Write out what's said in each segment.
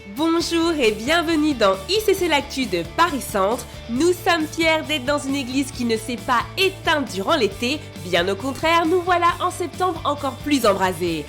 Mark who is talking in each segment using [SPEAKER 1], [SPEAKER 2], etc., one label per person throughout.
[SPEAKER 1] Bonjour et bienvenue dans ICC L'Actu de Paris Centre. Nous sommes fiers d'être dans une église qui ne s'est pas éteinte durant l'été. Bien au contraire, nous voilà en septembre encore plus embrasés.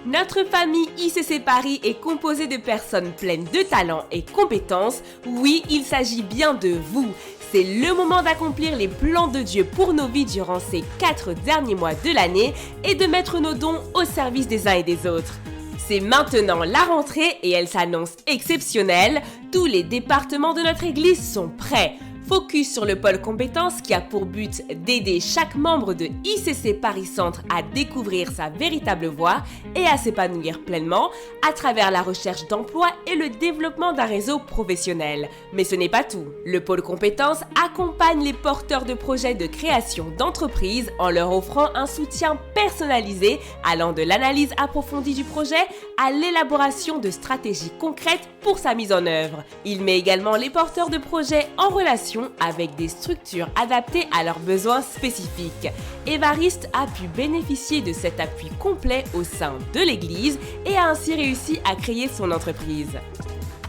[SPEAKER 1] Notre famille ICC Paris est composée de personnes pleines de talent et compétences. Oui, il s'agit bien de vous. C'est le moment d'accomplir les plans de Dieu pour nos vies durant ces 4 derniers mois de l'année et de mettre nos dons au service des uns et des autres. C'est maintenant la rentrée et elle s'annonce exceptionnelle. Tous les départements de notre église sont prêts. Focus sur le pôle compétences qui a pour but d'aider chaque membre de ICC Paris Centre à découvrir sa véritable voie et à s'épanouir pleinement à travers la recherche d'emploi et le développement d'un réseau professionnel. Mais ce n'est pas tout. Le pôle compétences accompagne les porteurs de projets de création d'entreprise en leur offrant un soutien personnalisé allant de l'analyse approfondie du projet à l'élaboration de stratégies concrètes pour sa mise en œuvre. Il met également les porteurs de projets en relation avec des structures adaptées à leurs besoins spécifiques. Évariste a pu bénéficier de cet appui complet au sein de l'Église et a ainsi réussi à créer son entreprise.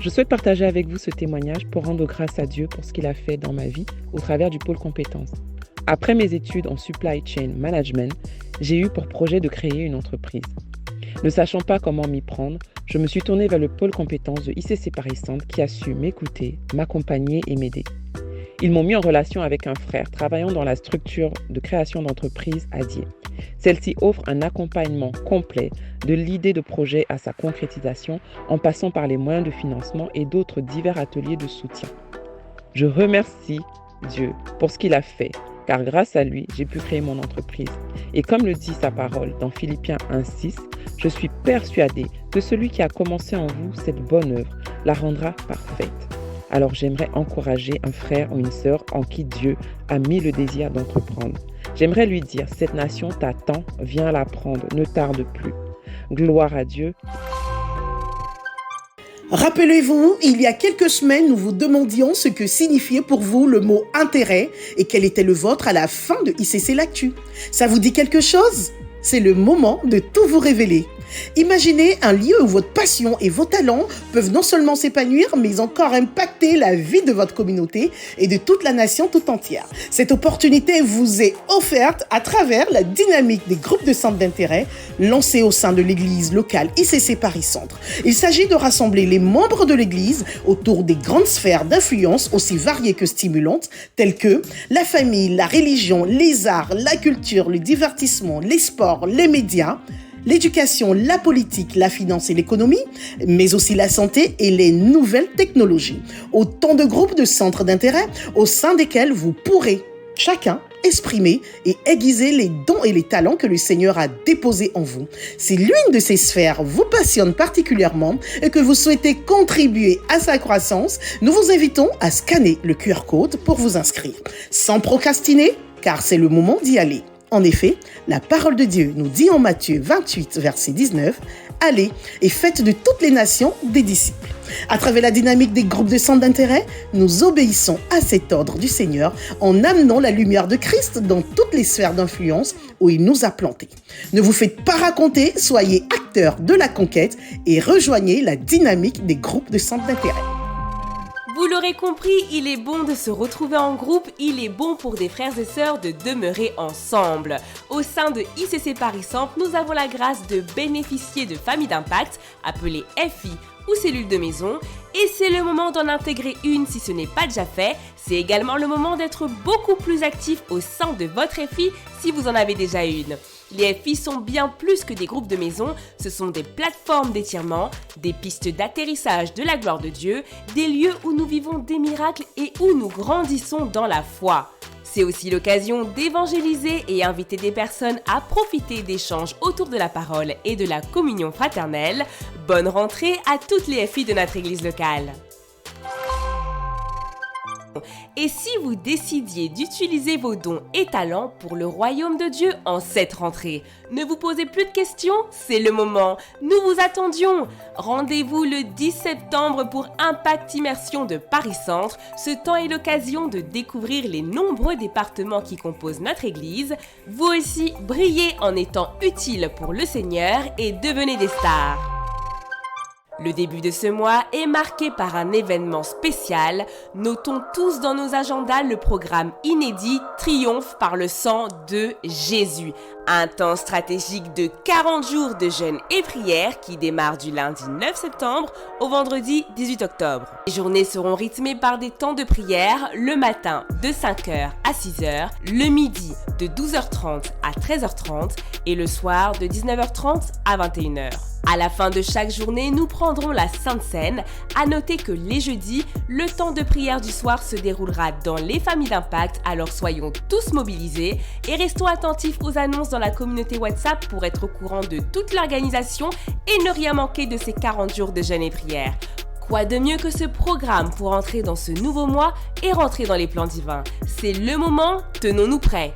[SPEAKER 2] Je souhaite partager avec vous ce témoignage pour rendre grâce à Dieu pour ce qu'il a fait dans ma vie au travers du pôle compétences. Après mes études en supply chain management, j'ai eu pour projet de créer une entreprise. Ne sachant pas comment m'y prendre, je me suis tournée vers le pôle compétences de ICC Paris Centre qui a su m'écouter, m'accompagner et m'aider. Ils m'ont mis en relation avec un frère travaillant dans la structure de création d'entreprise ADIE. Celle-ci offre un accompagnement complet de l'idée de projet à sa concrétisation en passant par les moyens de financement et d'autres divers ateliers de soutien. Je remercie Dieu pour ce qu'il a fait, car grâce à lui, j'ai pu créer mon entreprise. Et comme le dit sa parole dans Philippiens 1,6, je suis persuadé que celui qui a commencé en vous cette bonne œuvre la rendra parfaite. Alors j'aimerais encourager un frère ou une sœur en qui Dieu a mis le désir d'entreprendre. J'aimerais lui dire, cette nation t'attend, viens la prendre, ne tarde plus. Gloire à Dieu.
[SPEAKER 3] Rappelez-vous, il y a quelques semaines, nous vous demandions ce que signifiait pour vous le mot « intérêt » et quel était le vôtre à la fin de ICC L'Actu. Ça vous dit quelque chose ? C'est le moment de tout vous révéler. Imaginez un lieu où votre passion et vos talents peuvent non seulement s'épanouir, mais encore impacter la vie de votre communauté et de toute la nation tout entière. Cette opportunité vous est offerte à travers la dynamique des groupes de centres d'intérêt lancés au sein de l'église locale ICC Paris Centre. Il s'agit de rassembler les membres de l'église autour des grandes sphères d'influence aussi variées que stimulantes, telles que la famille, la religion, les arts, la culture, le divertissement, les sports, les médias, l'éducation, la politique, la finance et l'économie, mais aussi la santé et les nouvelles technologies. Autant de groupes de centres d'intérêt au sein desquels vous pourrez chacun exprimer et aiguiser les dons et les talents que le Seigneur a déposés en vous. Si l'une de ces sphères vous passionne particulièrement et que vous souhaitez contribuer à sa croissance, nous vous invitons à scanner le QR code pour vous inscrire. Sans procrastiner, car c'est le moment d'y aller. En effet, la parole de Dieu nous dit en Matthieu 28, verset 19, « Allez et faites de toutes les nations des disciples ». À travers la dynamique des groupes de centres d'intérêt, nous obéissons à cet ordre du Seigneur en amenant la lumière de Christ dans toutes les sphères d'influence où il nous a plantés. Ne vous faites pas raconter, soyez acteurs de la conquête et rejoignez la dynamique des groupes de centres d'intérêt.
[SPEAKER 1] Vous l'aurez compris, il est bon de se retrouver en groupe, il est bon pour des frères et sœurs de demeurer ensemble. Au sein de ICC Paris Centre, nous avons la grâce de bénéficier de familles d'impact, appelées FI ou cellules de maison, et c'est le moment d'en intégrer une si ce n'est pas déjà fait. C'est également le moment d'être beaucoup plus actif au sein de votre FI si vous en avez déjà une. Les FI sont bien plus que des groupes de maison, ce sont des plateformes d'étirement, des pistes d'atterrissage de la gloire de Dieu, des lieux où nous vivons des miracles et où nous grandissons dans la foi. C'est aussi l'occasion d'évangéliser et inviter des personnes à profiter d'échanges autour de la parole et de la communion fraternelle. Bonne rentrée à toutes les FI de notre église locale. Et si vous décidiez d'utiliser vos dons et talents pour le royaume de Dieu en cette rentrée? Ne vous posez plus de questions, c'est le moment. Nous vous attendions. Rendez-vous le 10 septembre pour Impact Immersion de Paris Centre. Ce temps est l'occasion de découvrir les nombreux départements qui composent notre église. Vous aussi, brillez en étant utile pour le Seigneur et devenez des stars. Le début de ce mois est marqué par un événement spécial. Notons tous dans nos agendas le programme inédit Triomphe par le sang de Jésus. Un temps stratégique de 40 jours de jeûne et prière qui démarre du lundi 9 septembre au vendredi 18 octobre. Les journées seront rythmées par des temps de prière le matin de 5h à 6h, le midi de 12h30 à 13h30 et le soir de 19h30 à 21h. À la fin de chaque journée, nous prendrons la Sainte Seine. À noter que les jeudis, le temps de prière du soir se déroulera dans les familles d'impact, alors soyons tous mobilisés et restons attentifs aux annonces dans la communauté WhatsApp pour être au courant de toute l'organisation et ne rien manquer de ces 40 jours de jeûne et prière. Quoi de mieux que ce programme pour entrer dans ce nouveau mois et rentrer dans les plans divins? C'est le moment, tenons-nous prêts!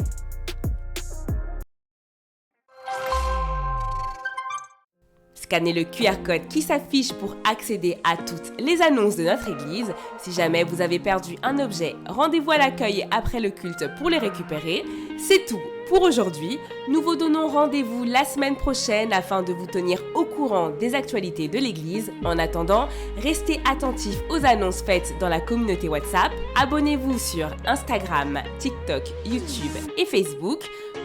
[SPEAKER 1] Scannez le QR code qui s'affiche pour accéder à toutes les annonces de notre église. Si jamais vous avez perdu un objet, rendez-vous à l'accueil après le culte pour les récupérer. C'est tout pour aujourd'hui. Nous vous donnons rendez-vous la semaine prochaine afin de vous tenir au courant des actualités de l'église. En attendant, restez attentifs aux annonces faites dans la communauté WhatsApp. Abonnez-vous sur Instagram, TikTok, YouTube et Facebook.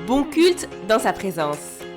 [SPEAKER 1] Bon culte dans sa présence.